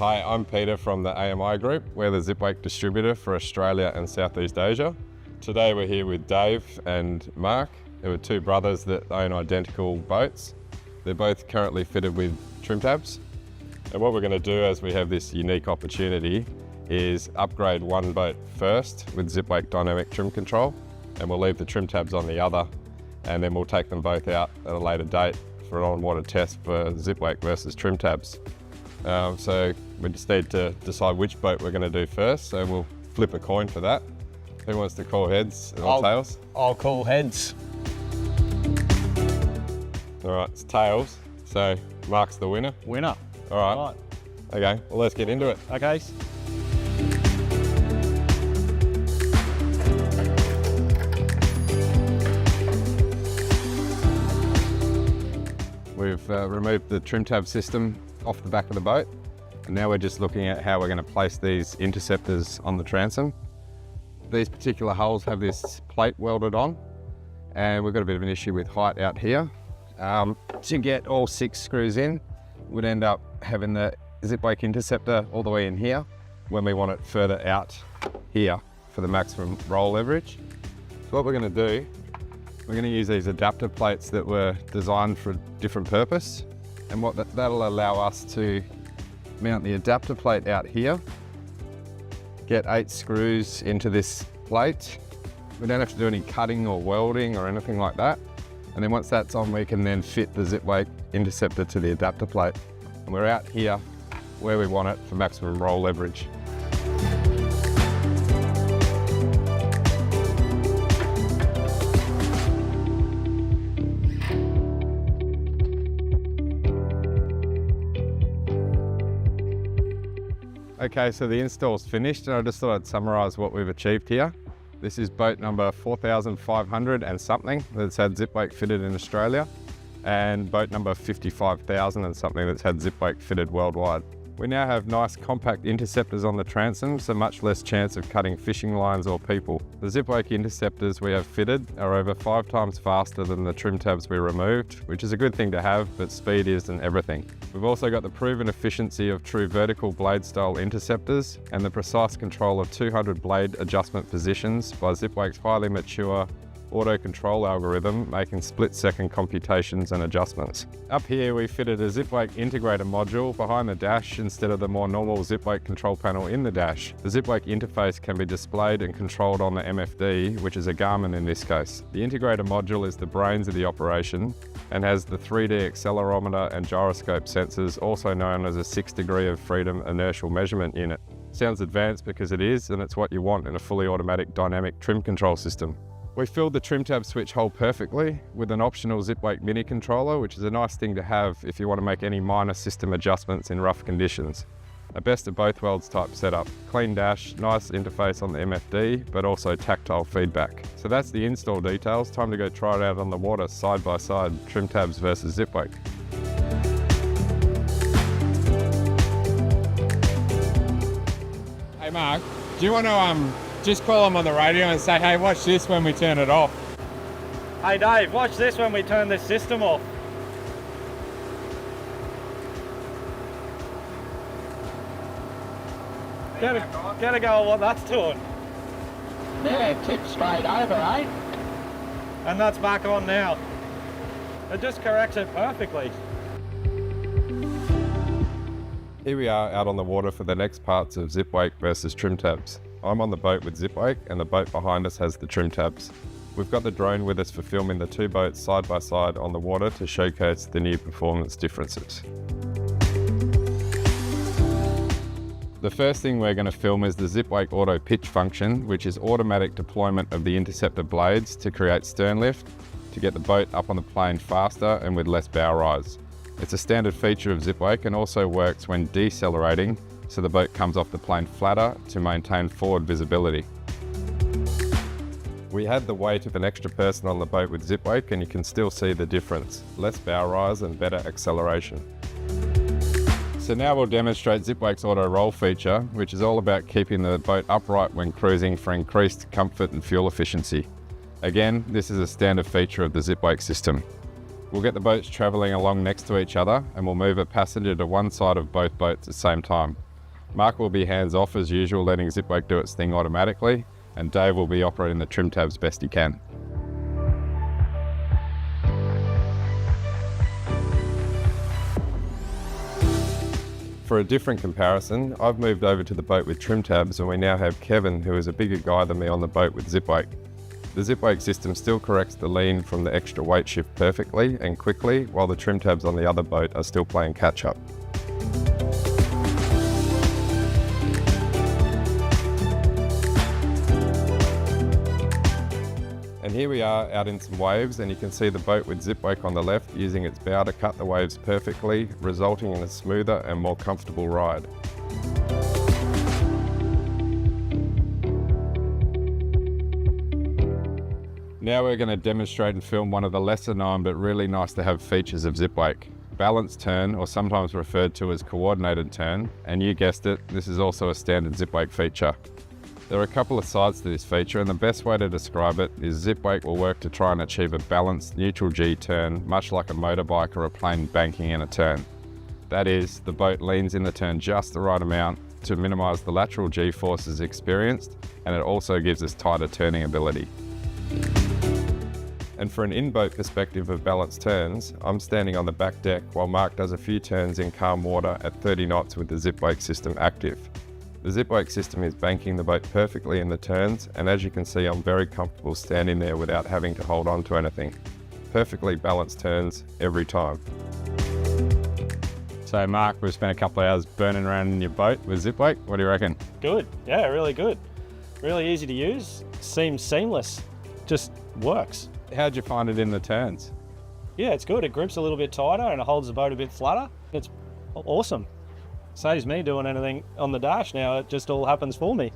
Hi, I'm Peter from the AMI Group. We're the Zipwake distributor for Australia and Southeast Asia. Today we're here with Dave and Mark. There were two brothers that own identical boats. They're both currently fitted with trim tabs. And what we're going to do, as we have this unique opportunity, is upgrade one boat first with Zipwake dynamic trim control, and we'll leave the trim tabs on the other, and then we'll take them both out at a later date for an on-water test for Zipwake versus trim tabs. So we just need to decide which boat we're going to do first, so we'll flip a coin for that. Who wants to call heads or tails? I'll call heads. All right, it's tails, so Mark's the winner. Winner. All right. Okay, well, let's get into it. Okay. We've removed the trim tab system off the back of the boat, and now we're just looking at how we're going to place these interceptors on the transom. These particular holes have this plate welded on, and we've got a bit of an issue with height out here. To get all 6 screws in, we'd end up having the Zipwake interceptor all the way in here when we want it further out here for the maximum roll leverage. So what we're going to do, we're going to use these adapter plates that were designed for a different purpose, and what that'll allow us to mount the adapter plate out here, get 8 screws into this plate. We don't have to do any cutting or welding or anything like that, and then once that's on, we can then fit the Zipwake interceptor to the adapter plate, and we're out here where we want it for maximum roll leverage. Okay, so the install's finished, and I just thought I'd summarise what we've achieved here. This is boat number 4,500 and something that's had Zipwake fitted in Australia, and boat number 55,000 and something that's had Zipwake fitted worldwide. We now have nice compact interceptors on the transom, so much less chance of cutting fishing lines or people. The Zipwake interceptors we have fitted are over 5 times faster than the trim tabs we removed, which is a good thing to have, but speed isn't everything. We've also got the proven efficiency of true vertical blade style interceptors and the precise control of 200 blade adjustment positions by Zipwake's highly mature auto control algorithm, making split-second computations and adjustments. Up here we fitted a Zipwake integrator module behind the dash instead of the more normal Zipwake control panel in the dash. The Zipwake interface can be displayed and controlled on the MFD, which is a Garmin in this case. The integrator module is the brains of the operation and has the 3D accelerometer and gyroscope sensors, also known as a 6 degree of freedom inertial measurement unit. Sounds advanced because it is, and it's what you want in a fully automatic dynamic trim control system. We filled the trim tab switch hole perfectly with an optional Zipwake mini controller, which is a nice thing to have if you want to make any minor system adjustments in rough conditions. A best of both worlds type setup. Clean dash, nice interface on the MFD, but also tactile feedback. So that's the install details. Time to go try it out on the water side by side, trim tabs versus Zipwake. Hey Mark, do you want to just call them on the radio and say, hey, watch this when we turn it off? Hey Dave, watch this when we turn this system off. Get a go at what that's doing. Yeah, tip straight over, eh? And that's back on now. It just corrects it perfectly. Here we are out on the water for the next parts of Zipwake versus trim tabs. I'm on the boat with Zipwake, and the boat behind us has the trim tabs. We've got the drone with us for filming the 2 boats side by side on the water to showcase the new performance differences. The first thing we're going to film is the Zipwake auto pitch function, which is automatic deployment of the interceptor blades to create stern lift to get the boat up on the plane faster and with less bow rise. It's a standard feature of Zipwake and also works when decelerating, so the boat comes off the plane flatter to maintain forward visibility. We had the weight of an extra person on the boat with Zipwake, and you can still see the difference. Less bow rise and better acceleration. So now we'll demonstrate Zipwake's auto roll feature, which is all about keeping the boat upright when cruising for increased comfort and fuel efficiency. Again, this is a standard feature of the Zipwake system. We'll get the boats travelling along next to each other, and we'll move a passenger to one side of both boats at the same time. Mark will be hands off as usual, letting Zipwake do its thing automatically, and Dave will be operating the trim tabs best he can. For a different comparison, I've moved over to the boat with trim tabs, and we now have Kevin, who is a bigger guy than me, on the boat with Zipwake. The Zipwake system still corrects the lean from the extra weight shift perfectly and quickly, while the trim tabs on the other boat are still playing catch up. And here we are out in some waves, and you can see the boat with Zipwake on the left using its bow to cut the waves perfectly, resulting in a smoother and more comfortable ride. Now we're going to demonstrate and film one of the lesser known but really nice to have features of Zipwake. Balanced turn, or sometimes referred to as coordinated turn, and you guessed it, this is also a standard Zipwake feature. There are a couple of sides to this feature, and the best way to describe it is Zipwake will work to try and achieve a balanced neutral G turn, much like a motorbike or a plane banking in a turn. That is, the boat leans in the turn just the right amount to minimise the lateral G forces experienced, and it also gives us tighter turning ability. And for an in-boat perspective of balanced turns, I'm standing on the back deck while Mark does a few turns in calm water at 30 knots with the Zipwake system active. The Zipwake system is banking the boat perfectly in the turns, and as you can see, I'm very comfortable standing there without having to hold on to anything. Perfectly balanced turns every time. So Mark, we've spent a couple of hours burning around in your boat with Zipwake. What do you reckon? Good, yeah, really good. Really easy to use, seems seamless, just works. How'd you find it in the turns? Yeah, it's good. It grips a little bit tighter and it holds the boat a bit flatter. It's awesome. Saves me doing anything on the dash now. It just all happens for me.